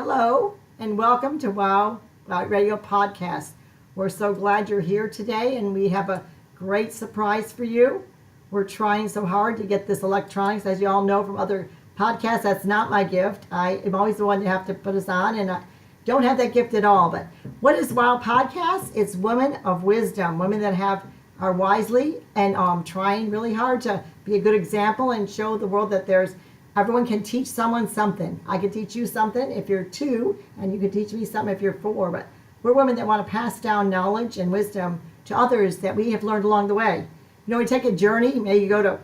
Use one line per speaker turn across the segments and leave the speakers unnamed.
Hello, and welcome to Wow Radio Podcast. We're so glad you're here today, and we have a great surprise for you. We're trying so hard to get this electronics. As you all know from other podcasts, that's not my gift. I am always the one to have to put us on, and I don't have that gift at all. But what is Wow Podcast? It's women of wisdom, women that are wisely and trying really hard to be a good example and show the world that everyone can teach someone something. I can teach you something if you're 2, and you can teach me something if you're 4. But we're women that want to pass down knowledge and wisdom to others that we have learned along the way. You know, we take a journey. Maybe you go to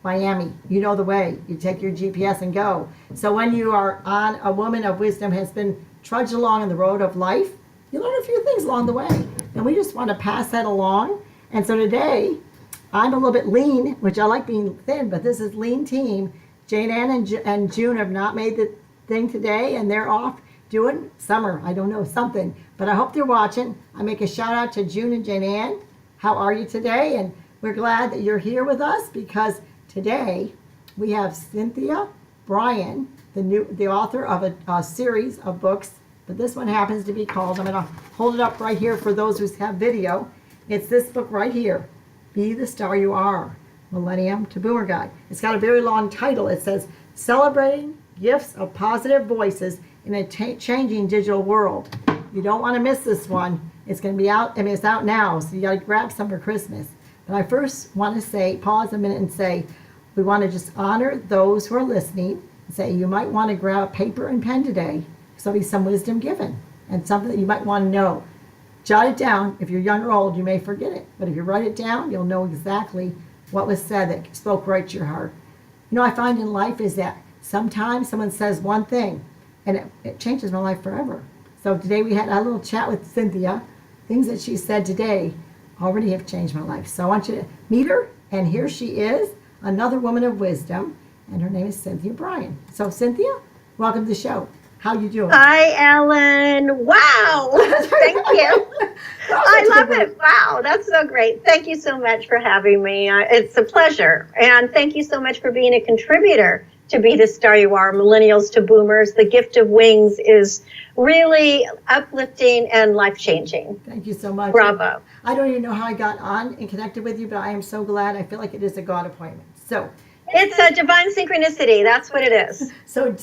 Miami. You know the way. You take your GPS and go. So when you are on, a woman of wisdom has been trudged along on the road of life, you learn a few things along the way. And we just want to pass that along. And so today, I'm a little bit lean, which I like being thin, but this is Lean Team. Jane Ann and June have not made the thing today, and they're off doing summer. I don't know, something. But I hope they're watching. I make a shout out to June and Jane Ann. How are you today? And we're glad that you're here with us because today we have Cynthia Brian, the author of a series of books. But this one happens to be called, I'm going to hold it up right here for those who have video. It's this book right here, Be the Star You Are, Millennium to Boomer Guide. It's got a very long title. It says, Celebrating Gifts of Positive Voices in a Changing Digital World. You don't want to miss this one. It's going to be out, it's out now, so you got to grab some for Christmas. But I first want to pause a minute and say, we want to just honor those who are listening and say, you might want to grab a paper and pen today, because there'll be some wisdom given and something that you might want to know. Jot it down. If you're young or old, you may forget it. But if you write it down, you'll know exactly what was said that spoke right to your heart. You know, I find in life is that sometimes someone says one thing and it changes my life forever. So today we had a little chat with Cynthia. Things that she said today already have changed my life. So I want you to meet her, and here she is, another woman of wisdom, and her name is Cynthia Brian. So Cynthia, welcome to the show. How you doing?
Hi, Ellen. Wow. Thank you. I love it. Wow, that's so great. Thank you so much for having me. It's a pleasure. And thank you so much for being a contributor to Be the Star You Are, Millennials to Boomers. The Gift of Wings is really uplifting and life-changing.
Thank you so much.
Bravo.
I don't even know how I got on and connected with you, but I am so glad. I feel like it is a God appointment. So
it's a divine synchronicity. That's what it is.
So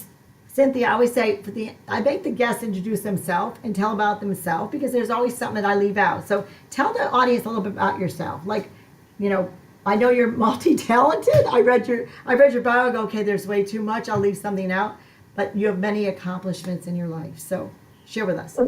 Cynthia, I always say, I make the guests introduce themselves and tell about themselves because there's always something that I leave out. So tell the audience a little bit about yourself. Like, you know, I know you're multi-talented. I read your bio. I go, okay, there's way too much. I'll leave something out. But you have many accomplishments in your life. So share with us.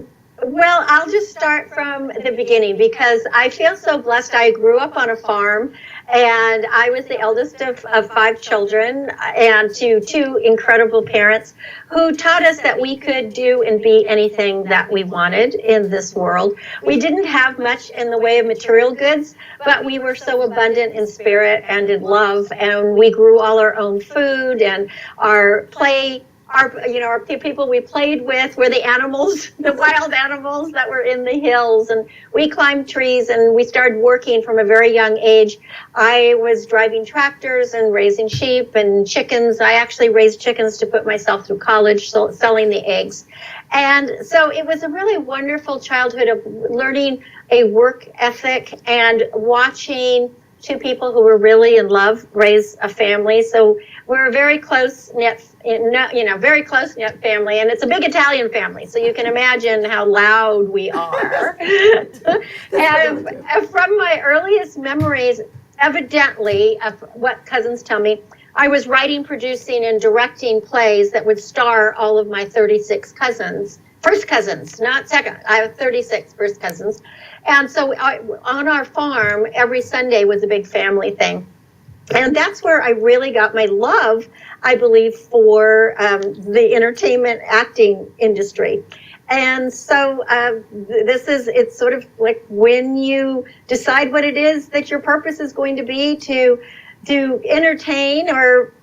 Well, I'll just start from the beginning because I feel so blessed. I grew up on a farm, and I was the eldest of 5 children, and to 2 incredible parents who taught us that we could do and be anything that we wanted in this world. We didn't have much in the way of material goods, but we were so abundant in spirit and in love, and we grew all our own food, and our people we played with were the animals, the wild animals that were in the hills, and we climbed trees, and we started working from a very young age. I was driving tractors and raising sheep and chickens. I actually raised chickens to put myself through college, selling the eggs. And so it was a really wonderful childhood of learning a work ethic and watching 2 people who were really in love raise a family. So we're a very close-knit family, and it's a big Italian family, so you can imagine how loud we are. And from my earliest memories, evidently, of what cousins tell me, I was writing, producing, and directing plays that would star all of my 36 cousins. First cousins, not second. I have 36 first cousins. And so on our farm, every Sunday was a big family thing. And that's where I really got my love, I believe, for the entertainment acting industry. And so it's sort of like when you decide what it is that your purpose is going to be to entertain, or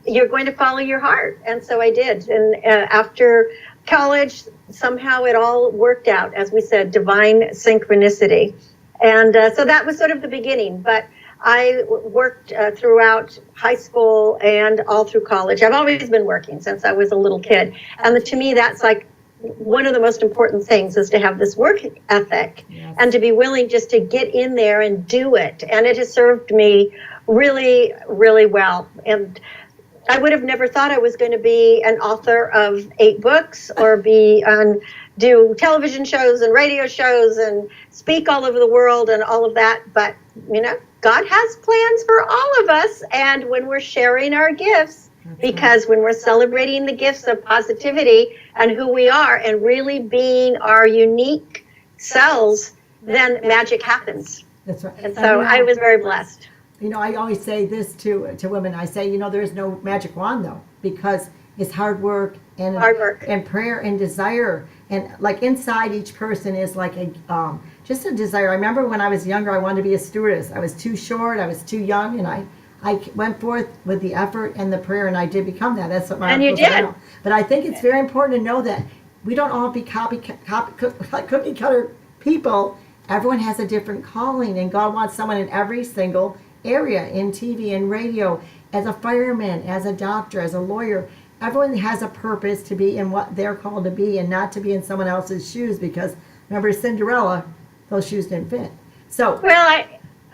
you're going to follow your heart. And so I did. And after college, somehow it all worked out, as we said, divine synchronicity. And so that was sort of the beginning. But I worked throughout high school and all through college. I've always been working since I was a little kid. And to me, that's like one of the most important things is to have this work ethic,
Yes.
and to be willing just to get in there and do it. And it has served me really, really well. And I would have never thought I was going to be an author of 8 books, or do television shows and radio shows and speak all over the world and all of that. But, God has plans for all of us. And when we're sharing our gifts, because when we're celebrating the gifts of positivity and who we are and really being our unique selves, then magic happens.
That's right.
And so I was very blessed.
I always say this to women. I say, there is no magic wand, though, because it's hard work and prayer and desire. And like inside each person is like just a desire. I remember when I was younger, I wanted to be a stewardess. I was too short, I was too young, and I went forth with the effort and the prayer, and I did become that. That's what my
and you did.
About. But I think it's very important to know that we don't all be cookie cutter people. Everyone has a different calling, and God wants someone in every single area, in TV and radio, as a fireman, as a doctor, as a lawyer. Everyone has a purpose to be in what they're called to be, and not to be in someone else's shoes, because remember Cinderella, those shoes didn't fit. So
well,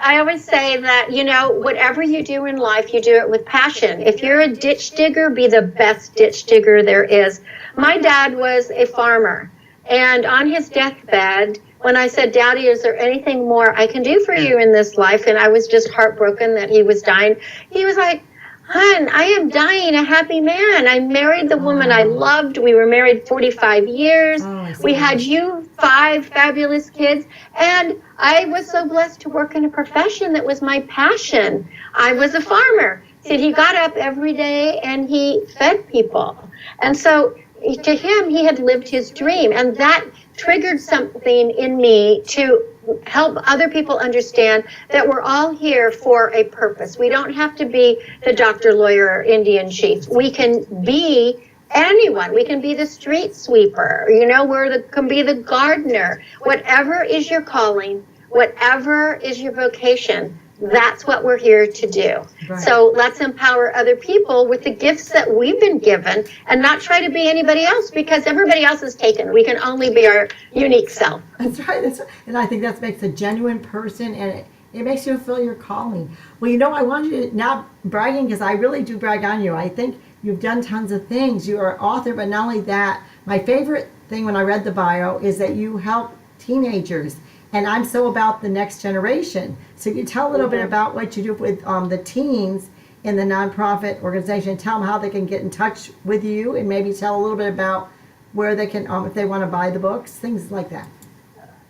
I always say that, whatever you do in life, you do it with passion. If you're a ditch digger, be the best ditch digger there is. My dad was a farmer, and on his deathbed, when I said, Daddy, is there anything more I can do for you in this life? And I was just heartbroken that he was dying. He was like, Hon, I am dying a happy man. I married the woman I loved. We were married 45 years. We had you 5 fabulous kids. And I was so blessed to work in a profession that was my passion. I was a farmer. See, he got up every day and he fed people. And so to him, he had lived his dream. And that triggered something in me to help other people understand that we're all here for a purpose. We don't have to be the doctor, lawyer, or Indian chief. We can be anyone. We can be the street sweeper. Can be the gardener. Whatever is your calling, whatever is your vocation, that's what we're here to do. Right. So let's empower other people with the gifts that we've been given, and not try to be anybody else, because everybody else is taken. We can only be our unique self.
That's right. And I think that makes a genuine person, and it makes you feel your calling. Well, I want you to, not bragging, because I really do brag on you. I think you've done tons of things. You are an author, but not only that, my favorite thing when I read the bio is that you help teenagers. And I'm so about the next generation. So you tell a little bit about what you do with the teens in the nonprofit organization. Tell them how they can get in touch with you, and maybe tell a little bit about where they can, if they want to buy the books, things like that.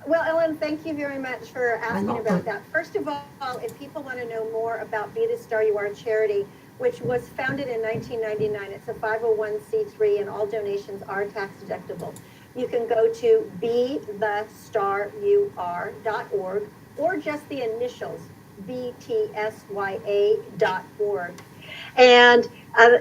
Well, Ellen, thank you very much for asking about that. First of all, if people want to know more about Be the Star You Are charity, which was founded in 1999, it's a 501c3, and all donations are tax deductible. You can go to BeTheStarYouAre.org, or just the initials, BTSYA.org. And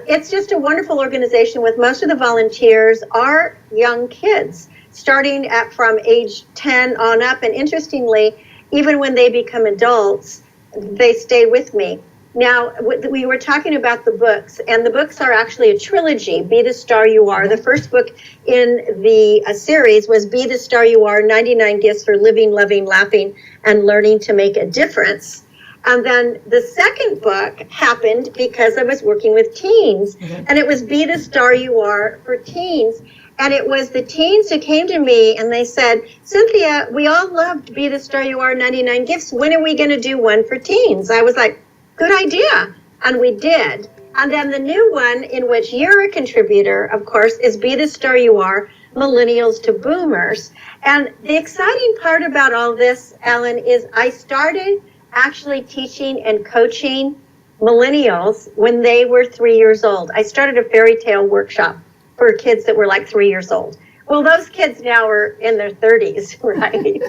it's just a wonderful organization with most of the volunteers are young kids, starting from age 10 on up. And interestingly, even when they become adults, they stay with me. Now, we were talking about the books, and the books are actually a trilogy, Be the Star You Are. The first book in the series was Be the Star You Are, 99 Gifts for Living, Loving, Laughing, and Learning to Make a Difference. And then the second book happened because I was working with teens, and it was Be the Star You Are for teens. And it was the teens who came to me and they said, Cynthia, we all loved Be the Star You Are, 99 Gifts. When are we going to do one for teens? I was like, good idea. And we did. And then the new one, in which you're a contributor, of course, is Be the Star You Are, Millennials to Boomers. And the exciting part about all this, Ellen, is I started actually teaching and coaching millennials when they were 3 years old. I started a fairy tale workshop for kids that were like 3 years old. Well, those kids now are in their 30s, right?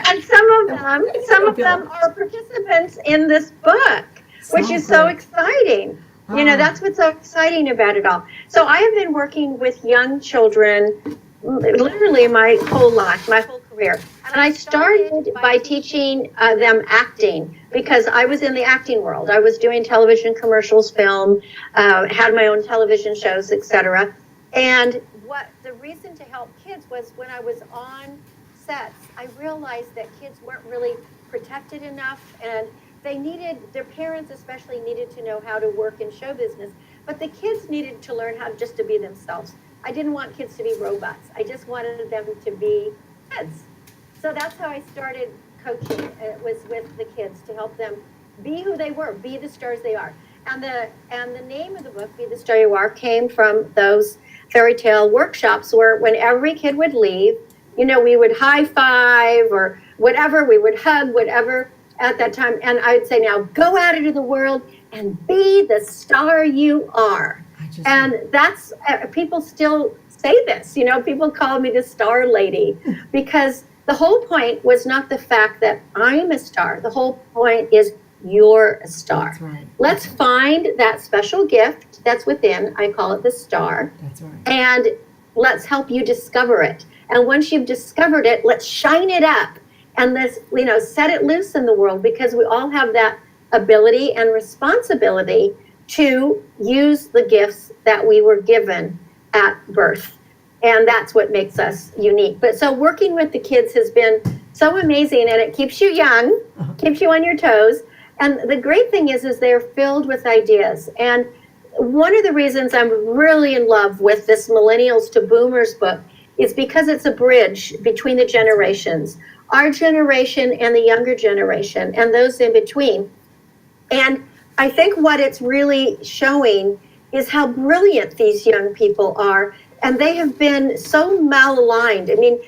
And some of them are participants in this book, which is so exciting. That's what's so exciting about it all. So I have been working with young children literally my whole life, my whole career. And I started by teaching them acting, because I was in the acting world. I was doing television commercials, film, had my own television shows, etc. And what the
reason to help kids was when I was on sets, I realized that kids weren't really protected enough, and their parents especially needed to know how to work in show business, but the kids needed to learn how just to be themselves. I didn't want kids to be robots. I just wanted them to be kids. So that's how I started coaching. It was with the kids to help them be who they were, be the stars they are. And the name of the book, Be the Star You Are, came from those fairy tale workshops where when every kid would leave, we would high five or whatever, we would hug, whatever at that time. And I would say, now go out into the world and be the star you are. And that's, people still say this, people call me the star lady because the whole point was not the fact that I'm a star. The whole point is you're a star.
That's right.
Let's find that special gift that's within. I call it the star.
That's right.
And let's help you discover it. And once you've discovered it, let's shine it up and let's, set it loose in the world, because we all have that ability and responsibility to use the gifts that we were given at birth. And that's what makes us unique. But so working with the kids has been so amazing, and it keeps you young, keeps you on your toes. And the great thing is they're filled with ideas. And one of the reasons I'm really in love with this Millennials to Boomers book is because it's a bridge between the generations, our generation and the younger generation and those in between. And I think what it's really showing is how brilliant these young people are. And they have been so malaligned. I mean,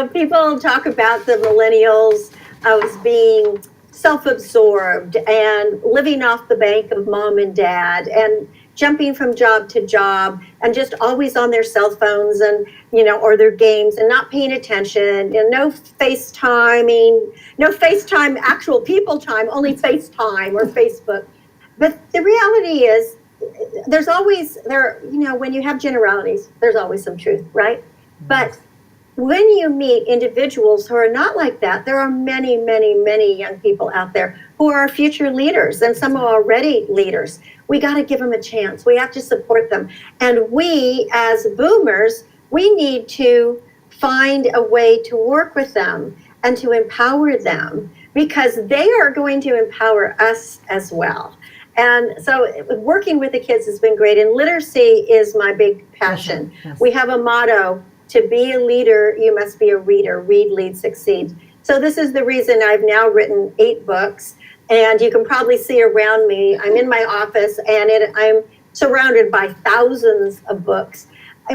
people talk about the millennials as being self-absorbed and living off the bank of mom and dad and jumping from job to job and just always on their cell phones and, or their games and not paying attention, and no FaceTiming, no FaceTime, actual people time, only FaceTime or Facebook. But the reality is there's always, when you have generalities, there's always some truth, right? But when you meet individuals who are not like that, there are many, many, many young people out there who are future leaders, and some are already leaders. We got to give them a chance. We have to support them. And we, as boomers, we need to find a way to work with them and to empower them, because they are going to empower us as well. And so working with the kids has been great. And literacy is my big passion.
Yes.
We have a motto: to be a leader, you must be a reader. Read, lead, succeed. So this is the reason I've now written 8 books. And you can probably see around me, I'm in my office, and I'm surrounded by thousands of books,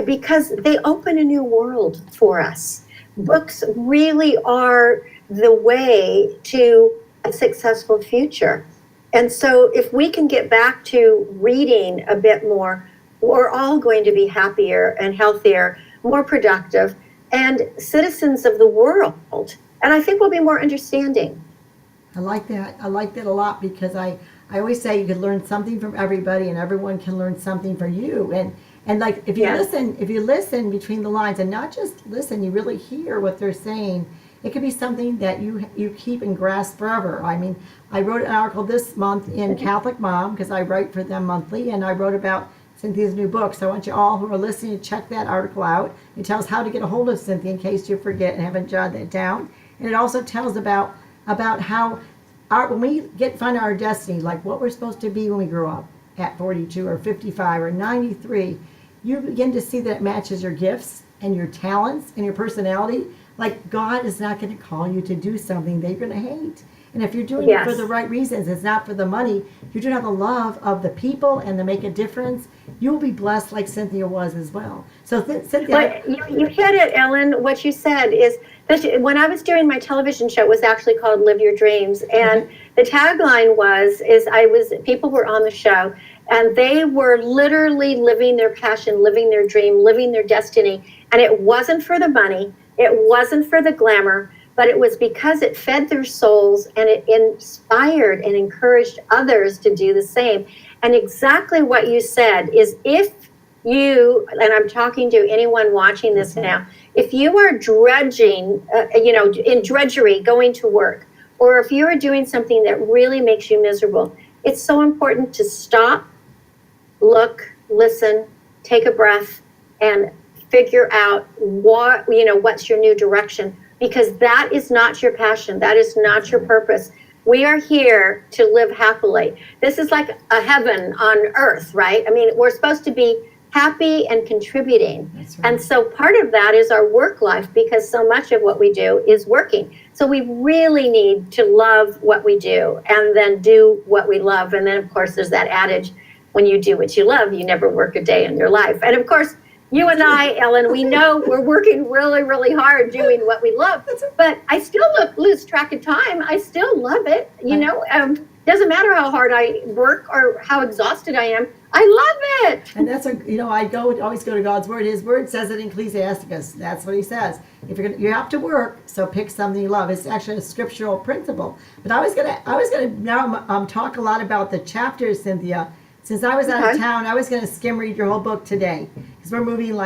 because they open a new world for us. Books really are the way to a successful future. And so if we can get back to reading a bit more, we're all going to be happier and healthier, more productive, and citizens of the world. And I think we'll be more understanding.
I like that. I like that a lot, because I always say you can learn something from everybody, and everyone can learn something from you. And like if you listen between the lines, and not just listen, you really hear what they're saying. It could be something that you keep and grasp forever. I mean, I wrote an article this month in Catholic Mom, because I write for them monthly, and I wrote about Cynthia's new book. So I want you all who are listening to check that article out. It tells how to get a hold of Cynthia in case you forget and haven't jotted that down. And it also tells about how when we find our destiny, like what we're supposed to be when we grow up at 42 or 55 or 93, you begin to see that it matches your gifts and your talents and your personality. Like, God is not going to call you to do something that you're going to hate. And if you're doing it for the right reasons, it's not for the money, you're doing it out of the love of the people and to make a difference, you will be blessed like Cynthia was as well. So Cynthia...
But you hit it, Ellen. What you said is, when I was doing my television show, it was actually called Live Your Dreams. And the tagline people were on the show, and they were literally living their passion, living their dream, living their destiny. And it wasn't for the money. It wasn't for the glamour, but it was because it fed their souls and it inspired and encouraged others to do the same. And exactly what you said is, if you, and I'm talking to anyone watching this now, if you are drudging, in drudgery, going to work, or if you are doing something that really makes you miserable, it's so important to stop, look, listen, take a breath, and figure out what's your new direction, because that is not your passion. That is not your purpose. We are here to live happily. This is like a heaven on earth, right? I mean, we're supposed to be happy and contributing.
That's right.
And so part of that is our work life, because so much of what we do is working. So we really need to love what we do and then do what we love. And then, of course, there's that adage, when you do what you love, you never work a day in your life. And of course, you and I, Ellen, we know we're working really, really hard doing what we love, but I still lose track of time. I still love it. Doesn't matter how hard I work or how exhausted I am. I love it.
And that's I always go to God's word. His word says it in Ecclesiasticus. That's what he says. If you have to work, so pick something you love. It's actually a scriptural principle. But I was gonna now talk a lot about the chapters, Cynthia. Since I was out of town, I was gonna skim read your whole book today, because we're moving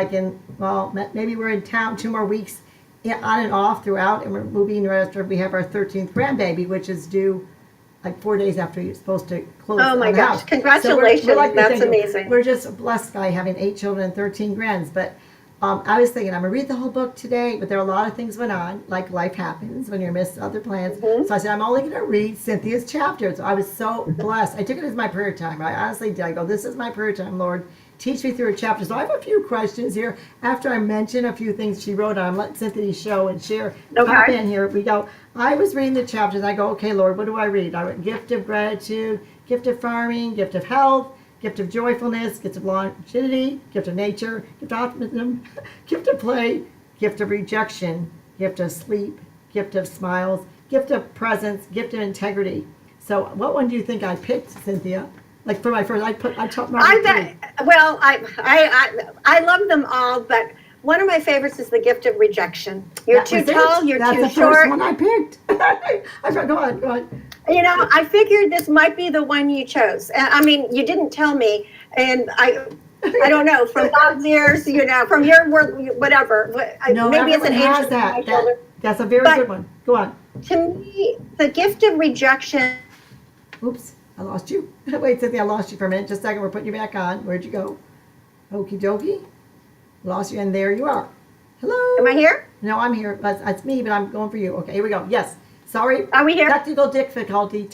maybe we're in town 2 more weeks, on and off throughout, and we're moving right after we have our 13th grandbaby, which is due like 4 days after you're supposed to close.
Oh my gosh!
House.
Congratulations!
So
That's amazing.
We're just a blessed guy having 8 children and 13 grands. But I was thinking I'm gonna read the whole book today, but there are a lot of things went on, like life happens when you're missed other plans.
Mm-hmm.
So I said I'm only gonna read Cynthia's chapters. I was so blessed. I took it as my prayer time. I honestly did. I go, this is my prayer time, Lord. Teach me through her chapter. So I have a few questions here. After I mention a few things she wrote on, let Cynthia show and share. Pop in here. We go. I was reading the chapters. I go, okay, Lord, what do I read? I read gift of gratitude, gift of farming, gift of health, gift of joyfulness, gift of longevity, gift of nature, gift of optimism, gift of play, gift of rejection, gift of sleep, gift of smiles, gift of presence, gift of integrity. So what one do you think I picked, Cynthia? Like for my first, I took my.
I love them all, but one of my favorites is the gift of rejection. You're too tall. You're too short.
That's the first one I picked. Go on.
I figured this might be the one you chose. I mean, you didn't tell me, and I don't know, from God's ears, from your word, whatever.
No,
maybe it's an angel.
That's a very good one. Go on.
To me, the gift of rejection.
Oops. I lost you. Wait, Cynthia, I lost you for a minute. Just a second. We're putting you back on. Where'd you go? Okie dokie. Lost you, and there you are. Hello.
Am I here?
No, I'm here. That's me, but I'm going for you. Okay, here we go. Yes. Sorry.
Are we here?
Technical difficulty.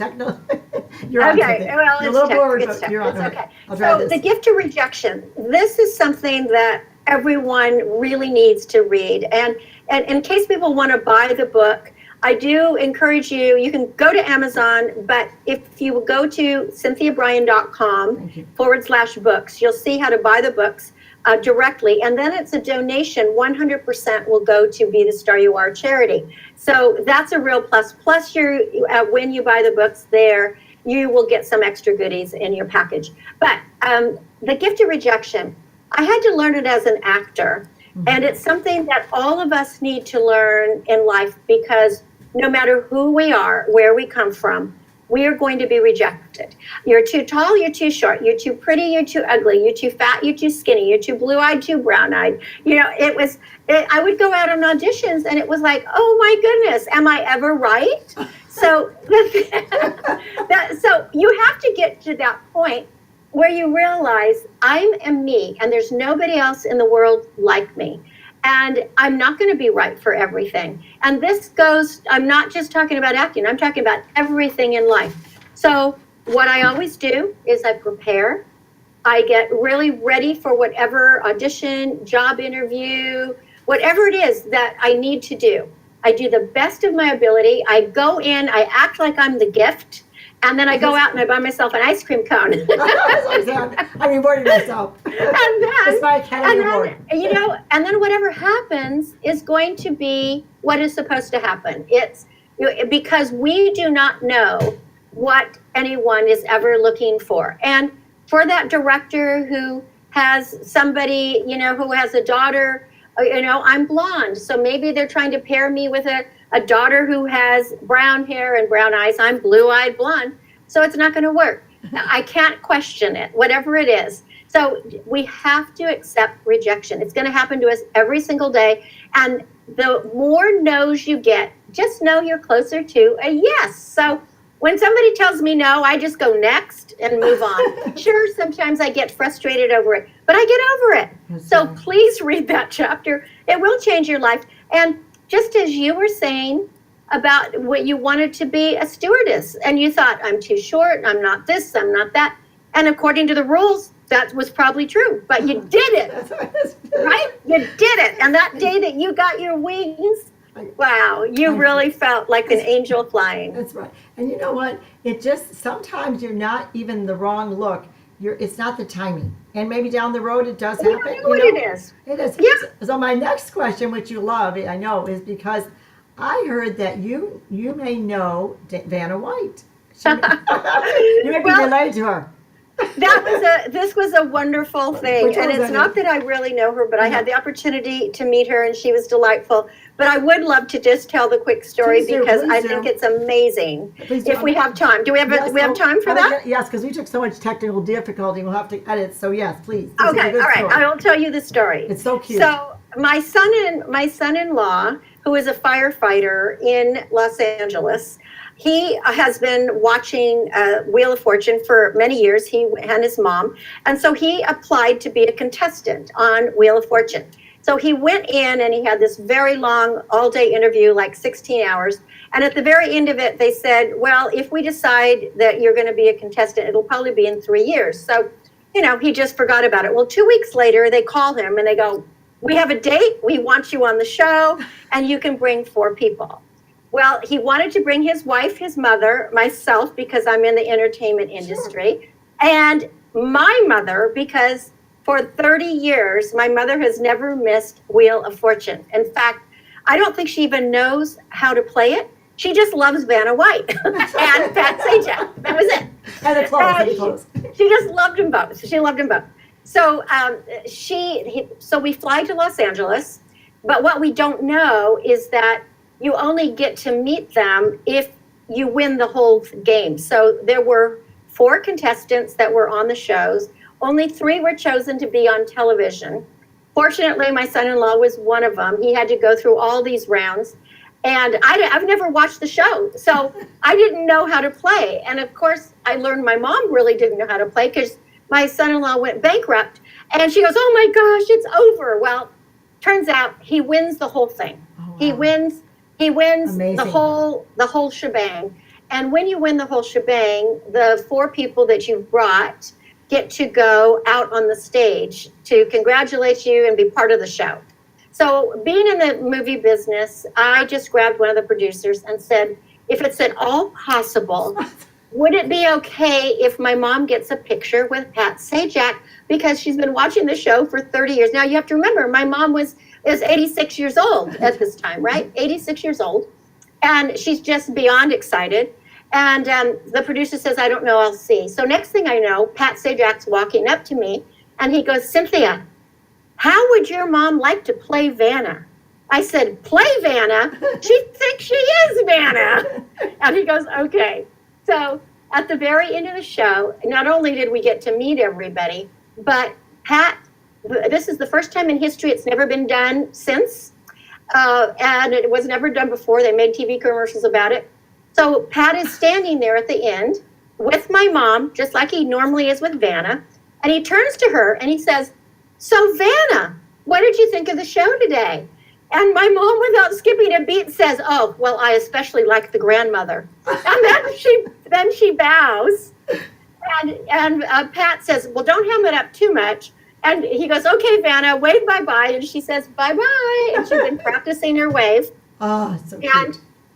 You're on.
Okay. Well,
you're a little bored, but
tech.
you're on.
It's okay.
I'll try this.
The gift of rejection. This is something that everyone really needs to read. And in case people want to buy the book, I do encourage you can go to Amazon, but if you go to cynthiabrian.com/books, you'll see how to buy the books directly. And then it's a donation. 100% will go to Be the Star You Are charity. So that's a real plus. Plus, when you buy the books there, you will get some extra goodies in your package. But the gift of rejection, I had to learn it as an actor. And it's something that all of us need to learn in life, because no matter who we are, where we come from, we are going to be rejected. You're too tall, you're too short, you're too pretty, you're too ugly, you're too fat, you're too skinny, you're too blue-eyed, too brown-eyed. I would go out on auditions and it was like, oh my goodness, am I ever right? So, so you have to get to that point where you realize I am me and there's nobody else in the world like me. And I'm not going to be right for everything. And this goes, I'm not just talking about acting, I'm talking about everything in life. So what I always do is I prepare. I get really ready for whatever audition, job interview, whatever it is that I need to do. I do the best of my ability. I go in, I act like I'm the gift. And then I go out and I buy myself an ice cream cone.
I'm rewarding myself. It's my Academy Award.
And then whatever happens is going to be what is supposed to happen. It's because we do not know what anyone is ever looking for. And for that director who has somebody, who has a daughter, I'm blonde. So maybe they're trying to pair me with a daughter who has brown hair and brown eyes. I'm blue-eyed blonde. So it's not going to work. I can't question it, whatever it is. So we have to accept rejection. It's going to happen to us every single day. And the more no's you get, just know you're closer to a yes. So When somebody tells me no, I just go next and move on. Sure, sometimes I get frustrated over it, but I get over it.
That's
So
right.
please read that chapter. It will change your life. And just as you were saying about what you wanted to be a stewardess, and you thought, I'm too short, I'm not this, I'm not that. And according to the rules, that was probably true, but you did it,
That's right.
right? You did it. And that day that you got your wings, wow, you really felt like an angel flying.
That's right. And you know what? It just, sometimes you're not even the wrong look. It's not the timing. And maybe down the road it does
You
happen.
don't know what it is.
It is.
Yeah.
So my next question, which you love, I know, is because I heard that you may know Vanna White. You may be
Well,
related to her.
This was a wonderful thing.
Which one
And
was
it's
that?
not that I really know her, but I had the opportunity to meet her and she was delightful. But I would love to just tell the quick story
Please do,
because
please
I
do.
think it's amazing.
Please do.
If we have time. Do we have
Yes,
we have time for that?
Yes, because we took so much technical difficulty. We'll have to edit. So yes, please. This is a
Okay,
good
all right.
story.
I will tell you the story.
It's so cute.
So my son-in-law, who is a firefighter in Los Angeles, he has been watching Wheel of Fortune for many years. He and his mom, and so he applied to be a contestant on Wheel of Fortune. So he went in and he had this very long all-day interview, like 16 hours. And at the very end of it, they said, well, if we decide that you're going to be a contestant, it'll probably be in 3 years. So, he just forgot about it. Well, 2 weeks later, they call him and they go, we have a date. We want you on the show and you can bring 4 people. Well, he wanted to bring his wife, his mother, myself, because I'm in the entertainment industry, and my mother, because for 30 years, my mother has never missed Wheel of Fortune. In fact, I don't think she even knows how to play it. She just loves Vanna White and Pat Sajak. That was it.
And the clothes.
She just loved them both. She loved them both. So so we fly to Los Angeles, but what we don't know is that you only get to meet them if you win the whole game. So there were 4 contestants that were on the shows. Only 3 were chosen to be on television. Fortunately, my son-in-law was one of them. He had to go through all these rounds. And I've never watched the show, so I didn't know how to play. And of course, I learned my mom really didn't know how to play because my son-in-law went bankrupt. And she goes, oh my gosh, it's over. Well, turns out he wins the whole thing. Oh, wow. He wins
Amazing.
the whole shebang. And when you win the whole shebang, the 4 people that you brought get to go out on the stage to congratulate you and be part of the show. So being in the movie business, I just grabbed one of the producers and said, if it's at all possible, would it be okay if my mom gets a picture with Pat Sajak? Because she's been watching the show for 30 years. Now, you have to remember, my mom is 86 years old at this time, right? 86 years old. And she's just beyond excited. And the producer says, I don't know, I'll see. So next thing I know, Pat Sajak's walking up to me and he goes, Cynthia, how would your mom like to play Vanna? I said, play Vanna? She thinks she is Vanna. And he goes, okay. So at the very end of the show, not only did we get to meet everybody, but Pat, this is the first time in history, it's never been done since. And it was never done before. They made TV commercials about it. So Pat is standing there at the end with my mom, just like he normally is with Vanna. And he turns to her and he says, so Vanna, what did you think of the show today? And my mom, without skipping a beat, says, oh, well, I especially like the grandmother. And then she bows. And Pat says, well, don't hem it up too much. And he goes, okay, Vanna, wave bye-bye. And she says, bye-bye. And she's been practicing her wave.
Oh, so cute.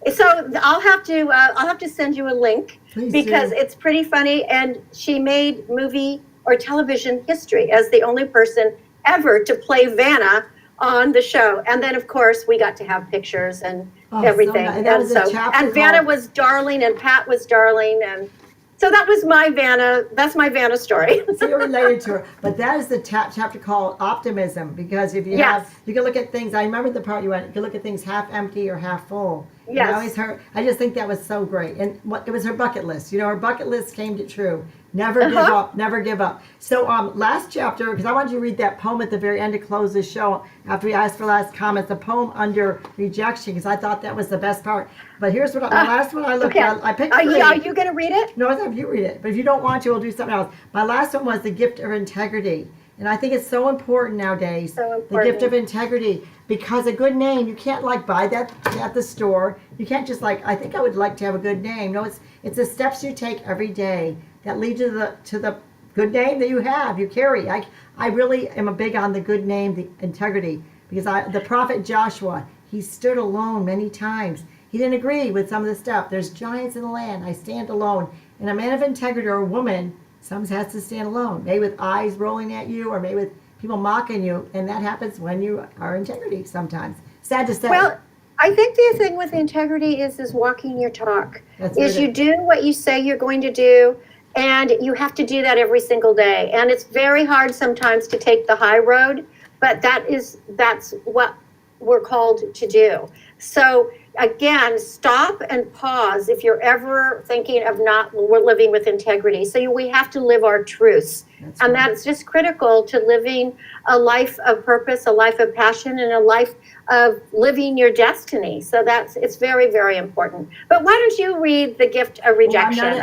And so I'll have to send you a link.
Please
because
do.
It's pretty funny. And she made movie or television history as the only person ever to play Vanna on the show. And then, of course, we got to have pictures and everything.
So nice.
And Vanna was darling and Pat was darling. And so that was my Vanna. That's my Vanna story.
So you're related to her. But that is the chapter called Optimism, because if you you can look at things, I remember the part you went, you can look at things half empty or half full.
Yes.
I just think that was so great. And it was her bucket list. Her bucket list came to true. Never give up. Never give up. So last chapter, because I wanted you to read that poem at the very end to close the show after we asked for last comments, the poem under rejection, because I thought that was the best part. But here's what the last one I looked at. I picked three.
Are you going to read it?
No, I'll have you read it. But if you don't want to, we'll do something else. My last one was the gift of integrity. And I think it's so important nowadays, the gift of integrity, because a good name, you can't like buy that at the store. You can't just like, I think I would like to have a good name. No, it's the steps you take every day that lead to the good name that you carry. I really am a big on the good name, the integrity, because the prophet Joshua, he stood alone many times. He didn't agree with some of the stuff. There's giants in the land. I stand alone. And a man of integrity or a woman sometimes has to stand alone, maybe with eyes rolling at you or maybe with people mocking you. And that happens when you are integrity sometimes. Sad to say.
Well, I think the thing with integrity is walking your talk. You do what you say you're going to do, and you have to do that every single day. And it's very hard sometimes to take the high road, but that's what we're called to do. So again, stop and pause if you're ever thinking of we're living with integrity. So we have to live our truths. That's just critical to living a life of purpose, a life of passion, and a life of living your destiny. So it's very, very important. But why don't you read The Gift of Rejection?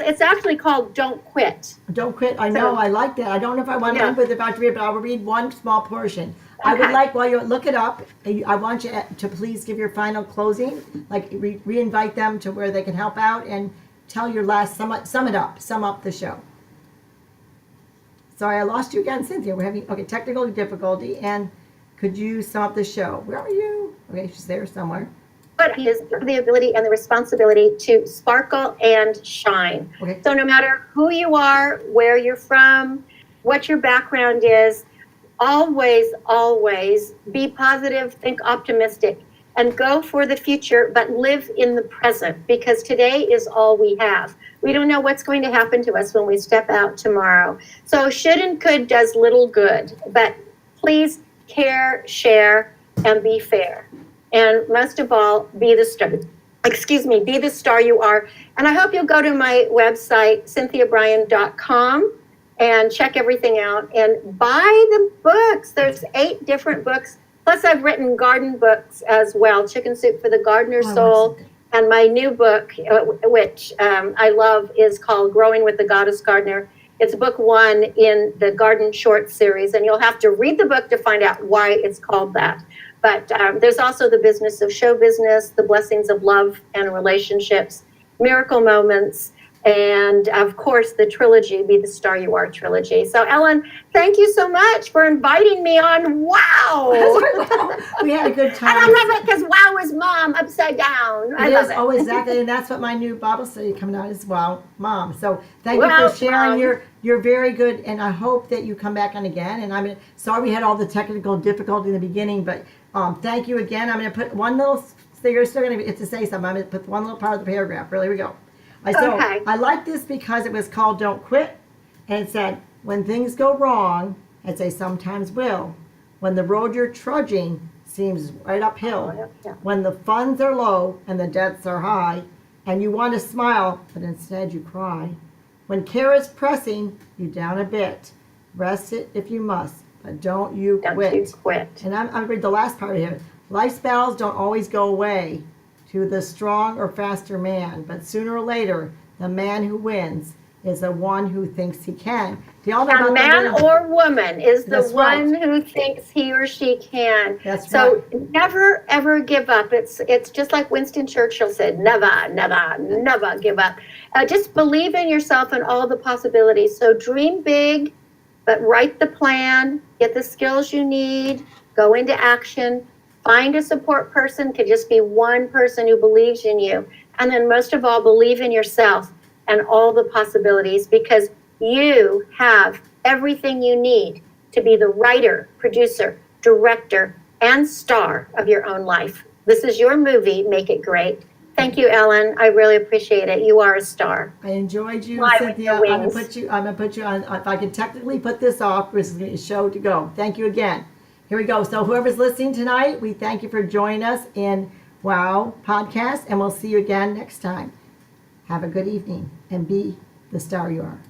It's actually called Don't Quit.
Don't Quit. I know. I like that. I don't know if I want to end with about to read, but I will read one small portion. Okay. I would like, while you look it up, I want you to please give your final closing, like re-invite them to where they can help out and tell your last, sum up the show. Sorry, I lost you again, Cynthia. We're having, technical difficulty, and could you sum up the show? Where are you? Okay, she's there somewhere.
But is the ability and the responsibility to sparkle and shine.
Okay.
So no matter who you are, where you're from, what your background is, always be positive, think optimistic, and go for the future, but live in the present, because today is all we have. We don't know what's going to happen to us when we step out tomorrow. So should and could does little good, but please care, share, and be fair. And most of all, be the star you are. And I hope you'll go to my website, cynthiabrian.com, and check everything out and buy the books. There's 8 different books. Plus, I've written garden books as well, Chicken Soup for the Gardener's Soul. And my new book, which I love, is called Growing with the Goddess Gardener. It's book 1 in the Garden Short series, and you'll have to read the book to find out why it's called that. But there's also The Business of Show Business, The Blessings of Love and Relationships, Miracle Moments, and of course the trilogy, Be the Star You Are trilogy. So Ellen, thank you so much for inviting me on Wow.
We had a good time.
And I love it because Wow is mom upside down. I love it.
Oh, exactly. And that's what my new Bible study coming out is, Wow Mom. So thank you for sharing. You're very good, and I hope that you come back on again. And I'm sorry we had all the technical difficulty in the beginning, but thank you again. I'm going to put one little, so you're still going to say something. I'm going to put one little part of the paragraph. Here we go. I like this because it was called Don't Quit, and it said, when things go wrong, as they sometimes will, when the road you're trudging seems right uphill, when the funds are low and the debts are high, and you want to smile, but instead you cry, when care is pressing you down a bit, rest it if you must, but don't you quit. And I'm going to read the last part here. Life's battles don't always go away to the strong or faster man, but sooner or later, the man who wins is the one who thinks he can. Do y'all know about
man or woman is the one who thinks he or she can.
That's
so never ever give up. It's just like Winston Churchill said, never, never, never give up. Just believe in yourself and all the possibilities. So dream big, but write the plan, get the skills you need, go into action. Find a support person, could just be one person who believes in you. And then most of all, believe in yourself and all the possibilities, because you have everything you need to be the writer, producer, director, and star of your own life. This is your movie, make it great. Thank you, Ellen. I really appreciate it. You are a star.
I enjoyed you, Cynthia. I'm gonna put you on, if I can technically put this off, this is a show to go. Thank you again. Here we go. So whoever's listening tonight, we thank you for joining us in Wow Podcast, and we'll see you again next time. Have a good evening and be the star you are.